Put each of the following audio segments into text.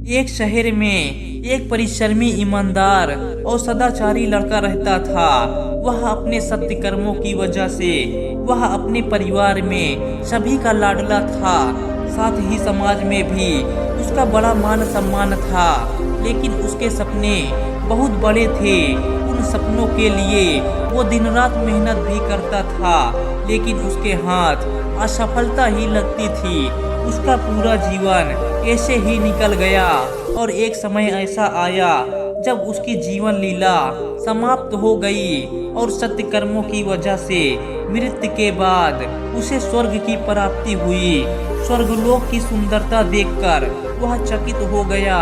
एक शहर में एक परिश्रमी, ईमानदार और सदाचारी लड़का रहता था। वह अपने सत्य कर्मों की वजह से वह अपने परिवार में सभी का लाडला था। साथ ही समाज में भी उसका बड़ा मान सम्मान था। लेकिन उसके सपने बहुत बड़े थे। उन सपनों के लिए वो दिन रात मेहनत भी करता था, लेकिन उसके हाथ असफलता ही लगती थी। उसका पूरा जीवन ऐसे ही निकल गया और एक समय ऐसा आया जब उसकी जीवन लीला समाप्त हो गई और सत्य कर्मों की वजह से मृत्यु के बाद उसे स्वर्ग की प्राप्ति हुई। स्वर्गलोक की सुंदरता देखकर वह चकित हो गया।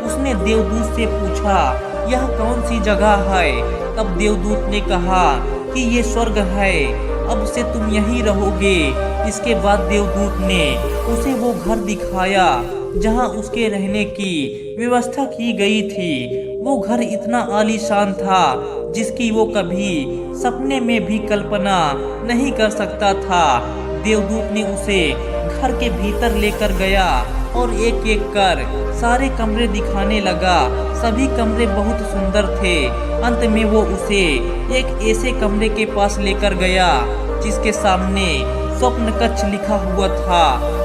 उसने देवदूत से पूछा, यह कौन सी जगह है? तब देवदूत ने कहा कि ये स्वर्ग है, अब से तुम यहीं रहोगे। इसके बाद देवदूत ने उसे वो घर दिखाया जहां उसके रहने की व्यवस्था की गई थी। वो घर इतना आलीशान था जिसकी वो कभी सपने में भी कल्पना नहीं कर सकता था। देवदूत ने उसे घर के भीतर लेकर गया और एक एक कर सारे कमरे दिखाने लगा। सभी कमरे बहुत सुंदर थे। अंत में वो उसे एक ऐसे कमरे के पास लेकर गया जिसके सामने स्वप्न कक्ष लिखा हुआ था।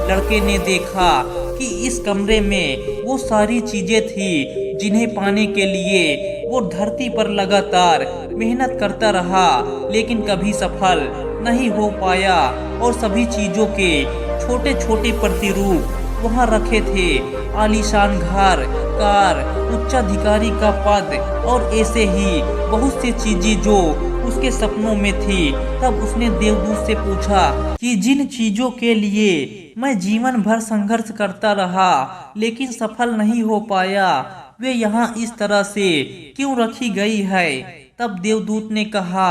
लड़के ने देखा कि इस कमरे में वो सारी चीजें थी जिन्हें पाने के लिए वो धरती पर लगातार मेहनत करता रहा, लेकिन कभी सफल नहीं हो पाया। और सभी चीजों के छोटे छोटे प्रतिरूप वहाँ रखे थे। आलीशान घर, कार, उच्चाधिकारी का पद और ऐसे ही बहुत सी चीजें जो उसके सपनों में थी। तब उसने देवदूत से पूछा कि जिन चीजों के लिए मैं जीवन भर संघर्ष करता रहा लेकिन सफल नहीं हो पाया, वे यहाँ इस तरह से क्यों रखी गई है? तब देवदूत ने कहा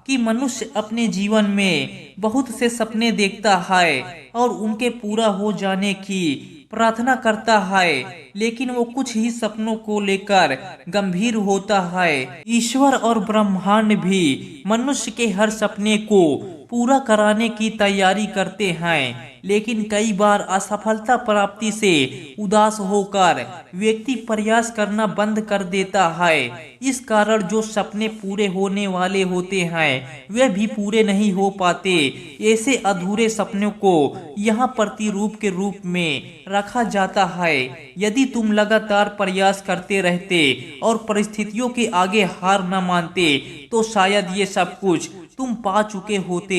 कि मनुष्य अपने जीवन में बहुत से सपने देखता है और उनके पूरा हो जाने की प्रार्थना करता है, लेकिन वो कुछ ही सपनों को लेकर गंभीर होता है। ईश्वर और ब्रह्मांड भी मनुष्य के हर सपने को पूरा कराने की तैयारी करते हैं, लेकिन कई बार असफलता प्राप्ति से उदास होकर व्यक्ति प्रयास करना बंद कर देता है। इस कारण जो सपने पूरे होने वाले होते हैं वे भी पूरे नहीं हो पाते। ऐसे अधूरे सपनों को यहाँ प्रतिरूप के रूप में रखा जाता है। यदि तुम लगातार प्रयास करते रहते और परिस्थितियों के आगे हार न मानते तो शायद ये सब कुछ तुम पा चुके होते।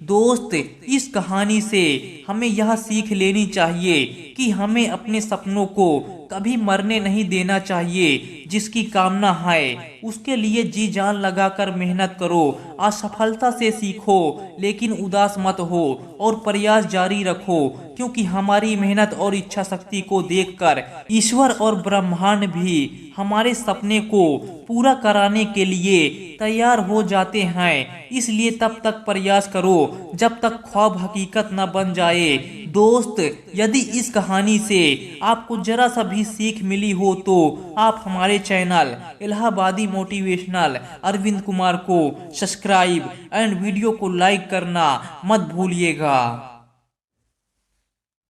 दोस्त, इस कहानी से हमें यह सीख लेनी चाहिए कि हमें अपने सपनों को कभी मरने नहीं देना चाहिए। जिसकी कामना है उसके लिए जी जान लगाकर मेहनत करो। असफलता से सीखो लेकिन उदास मत हो और प्रयास जारी रखो, क्योंकि हमारी मेहनत और इच्छा शक्ति को देखकर ईश्वर और ब्रह्मांड भी हमारे सपने को पूरा कराने के लिए तैयार हो जाते हैं। इसलिए तब तक प्रयास करो जब तक ख्वाब हकीकत न बन जाए। दोस्त, यदि इस कहानी से आपको जरा सा भी सीख मिली हो तो आप हमारे चैनल इलाहाबादी मोटिवेशनल अरविंद कुमार को सब्सक्राइब एंड वीडियो को लाइक करना मत भूलिएगा।